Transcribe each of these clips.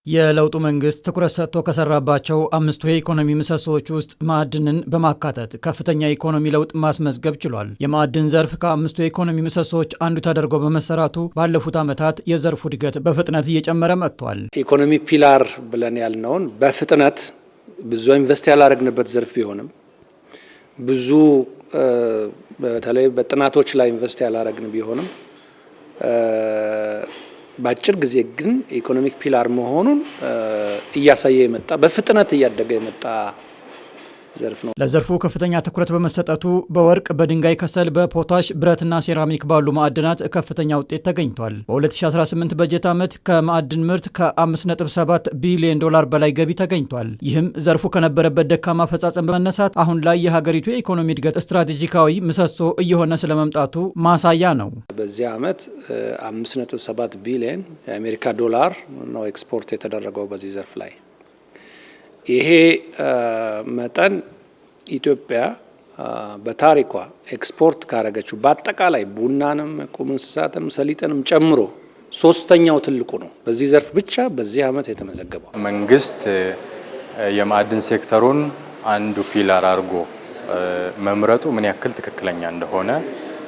የለውጡ መንግስት ትኩረት ሰጥቶ ከሰራባቸው አምስቱ የኢኮኖሚ ምሰሶዎች ውስጥ ማዕድንን በማካተት ከፍተኛ የኢኮኖሚ ለውጥ ማስመዝገብ ችሏል። የማዕድን ዘርፍ ከአምስቱ የኢኮኖሚ ምሰሶዎች አንዱ ተደርጎ በመሰራቱ ባለፉት ዓመታት የዘርፉ እድገት በፍጥነት እየጨመረ መጥቷል። ኢኮኖሚ ፒላር ብለን ያልነውን በፍጥነት ብዙ ኢንቨስት ያላረግንበት ዘርፍ ቢሆንም ብዙ በተለይ በጥናቶች ላይ ኢንቨስት ያላረግን ቢሆንም በአጭር ጊዜ ግን ኢኮኖሚክ ፒላር መሆኑን እያሳየ የመጣ በፍጥነት እያደገ የመጣ ዘርፍ ነው። ለዘርፉ ከፍተኛ ትኩረት በመሰጠቱ በወርቅ፣ በድንጋይ ከሰል፣ በፖታሽ፣ ብረትና ሴራሚክ ባሉ ማዕድናት ከፍተኛ ውጤት ተገኝቷል። በ2018 በጀት ዓመት ከማዕድን ምርት ከ5.7 ቢሊዮን ዶላር በላይ ገቢ ተገኝቷል። ይህም ዘርፉ ከነበረበት ደካማ አፈጻጸም በመነሳት አሁን ላይ የሀገሪቱ የኢኮኖሚ እድገት ስትራቴጂካዊ ምሰሶ እየሆነ ስለመምጣቱ ማሳያ ነው። በዚህ ዓመት 5.7 ቢሊዮን የአሜሪካ ዶላር ነው ኤክስፖርት የተደረገው በዚህ ዘርፍ ላይ። ይሄ መጠን ኢትዮጵያ በታሪኳ ኤክስፖርት ካረገችው በአጠቃላይ ቡናንም ቁም እንስሳትንም ሰሊጥንም ጨምሮ ሶስተኛው ትልቁ ነው። በዚህ ዘርፍ ብቻ በዚህ ዓመት የተመዘገበው መንግስት የማዕድን ሴክተሩን አንዱ ፒላር አድርጎ መምረጡ ምን ያክል ትክክለኛ እንደሆነ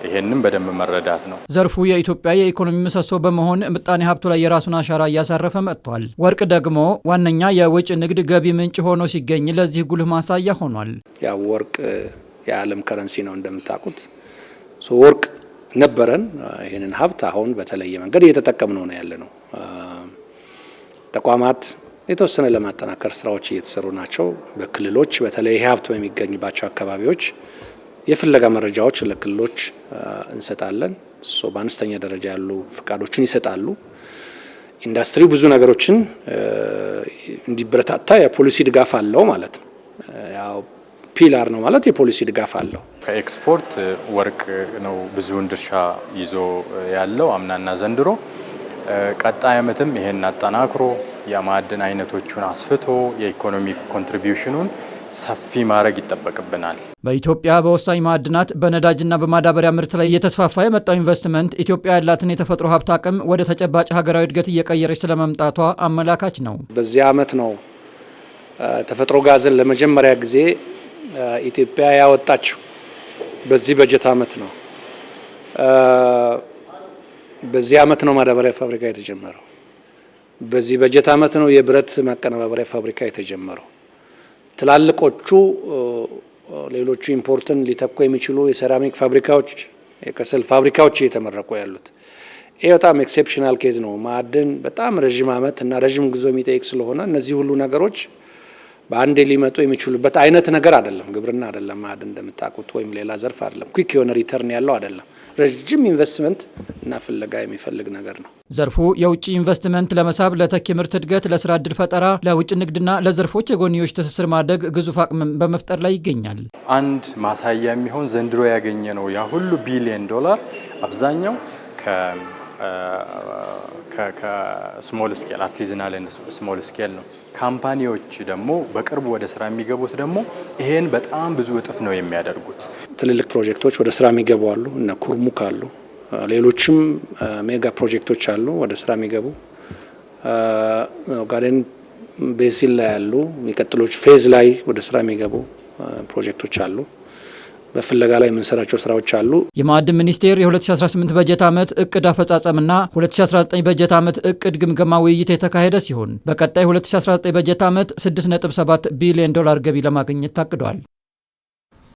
ይሄንን በደንብ መረዳት ነው። ዘርፉ የኢትዮጵያ የኢኮኖሚ ምሰሶ በመሆን ምጣኔ ሀብቱ ላይ የራሱን አሻራ እያሳረፈ መጥቷል። ወርቅ ደግሞ ዋነኛ የውጭ ንግድ ገቢ ምንጭ ሆኖ ሲገኝ ለዚህ ጉልህ ማሳያ ሆኗል። ያው ወርቅ የዓለም ከረንሲ ነው እንደምታውቁት። ወርቅ ነበረን። ይሄንን ሀብት አሁን በተለየ መንገድ እየተጠቀምነው ነው ያለነው። ተቋማት የተወሰነ ለማጠናከር ስራዎች እየተሰሩ ናቸው። በክልሎች በተለይ ሀብት በሚገኝባቸው አካባቢዎች የፍለጋ መረጃዎች ለክልሎች እንሰጣለን። በአነስተኛ ደረጃ ያሉ ፍቃዶችን ይሰጣሉ። ኢንዱስትሪው ብዙ ነገሮችን እንዲበረታታ የፖሊሲ ድጋፍ አለው ማለት ነው። ያው ፒላር ነው ማለት የፖሊሲ ድጋፍ አለው። ከኤክስፖርት ወርቅ ነው ብዙውን ድርሻ ይዞ ያለው አምናና ዘንድሮ። ቀጣይ ዓመትም ይሄን አጠናክሮ የማዕድን አይነቶቹን አስፍቶ የኢኮኖሚ ኮንትሪቢዩሽኑን ሰፊ ማድረግ ይጠበቅብናል። በኢትዮጵያ በወሳኝ ማዕድናት በነዳጅና በማዳበሪያ ምርት ላይ እየተስፋፋ የመጣው ኢንቨስትመንት ኢትዮጵያ ያላትን የተፈጥሮ ሀብት አቅም ወደ ተጨባጭ ሀገራዊ እድገት እየቀየረች ስለመምጣቷ አመላካች ነው። በዚህ ዓመት ነው ተፈጥሮ ጋዝን ለመጀመሪያ ጊዜ ኢትዮጵያ ያወጣችው። በዚህ በጀት ዓመት ነው። በዚህ ዓመት ነው ማዳበሪያ ፋብሪካ የተጀመረው። በዚህ በጀት ዓመት ነው የብረት ማቀነባበሪያ ፋብሪካ የተጀመረው። ትላልቆቹ ሌሎቹ ኢምፖርትን ሊተኩ የሚችሉ የሴራሚክ ፋብሪካዎች፣ የከሰል ፋብሪካዎች እየተመረቁ ያሉት ይሄ በጣም ኤክሴፕሽናል ኬዝ ነው። ማዕድን በጣም ረጅም ዓመት እና ረጅም ጉዞ የሚጠይቅ ስለሆነ እነዚህ ሁሉ ነገሮች በአንዴ ሊመጡ የሚችሉበት አይነት ነገር አይደለም። ግብርና አይደለም ማዕድን እንደምታውቁት፣ ወይም ሌላ ዘርፍ አይደለም። ኩዊክ የሆነ ሪተርን ያለው አይደለም። ረጅም ኢንቨስትመንት እና ፍለጋ የሚፈልግ ነገር ነው። ዘርፉ የውጭ ኢንቨስትመንት ለመሳብ፣ ለተኪ ምርት እድገት፣ ለስራ ዕድል ፈጠራ፣ ለውጭ ንግድና ለዘርፎች የጎንዮሽ ትስስር ማድረግ ግዙፍ አቅም በመፍጠር ላይ ይገኛል። አንድ ማሳያ የሚሆን ዘንድሮ ያገኘ ነው ያ ሁሉ ቢሊዮን ዶላር አብዛኛው ከስሞል ስኬል አርቲዛናል ስሞል ስኬል ነው። ካምፓኒዎች ደግሞ በቅርቡ ወደ ስራ የሚገቡት ደግሞ ይሄን በጣም ብዙ እጥፍ ነው የሚያደርጉት። ትልልቅ ፕሮጀክቶች ወደ ስራ የሚገቡ አሉ፣ እነ ኩርሙክ አሉ፣ ሌሎችም ሜጋ ፕሮጀክቶች አሉ ወደ ስራ የሚገቡ። ጋርደን ቤሲል ላይ ያሉ የሚቀጥሎች ፌዝ ላይ ወደ ስራ የሚገቡ ፕሮጀክቶች አሉ። በፍለጋ ላይ የምንሰራቸው ስራዎች አሉ። የማዕድን ሚኒስቴር የ2018 በጀት ዓመት እቅድ አፈጻጸምና 2019 በጀት ዓመት እቅድ ግምገማ ውይይት የተካሄደ ሲሆን በቀጣይ 2019 በጀት ዓመት 6.7 ቢሊዮን ዶላር ገቢ ለማግኘት ታቅዷል።